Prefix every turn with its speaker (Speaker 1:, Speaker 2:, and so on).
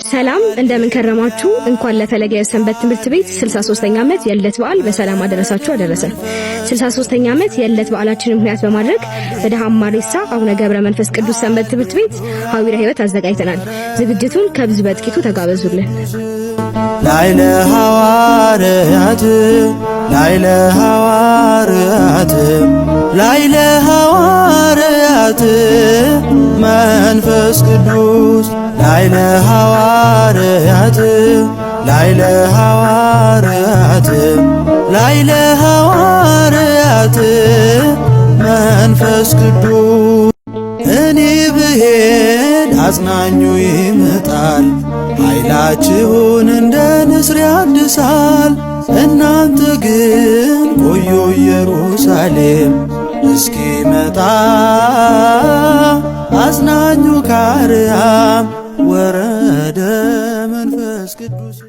Speaker 1: ሰላም እንደምን ከረማችሁ። እንኳን ለፈለገ ሰንበት ትምህርት ቤት 63ኛ ዓመት የልደት በዓል በሰላም አደረሳችሁ አደረሰ። 63ኛ ዓመት የልደት በዓላችንን ምክንያት በማድረግ በደሃማሬሳ አቡነ ገብረ መንፈስ ቅዱስ ሰንበት ትምህርት ቤት ሐዊረ ሕይወት አዘጋጅተናል። ዝግጅቱን ከብዙ በጥቂቱ ተጋበዙልን።
Speaker 2: ላይለ ሐዋርያት ላይለ ሐዋርያት ላይለ ሐዋርያት መንፈስ ቅዱስ ላይለ ሐዋርያት ላይለ ሐዋርያት ላይለ ሐዋርያት መንፈስ ቅዱስ እኔ ብሄድ አጽናኙ ይመጣል ኃይላችሁን እንደ ንስር ያድሳል። እናንተ ግን ቆዩ ኢየሩሳሌም እስኪመጣ አጽናኙ ከአርያም ወረደ መንፈስ ቅዱስ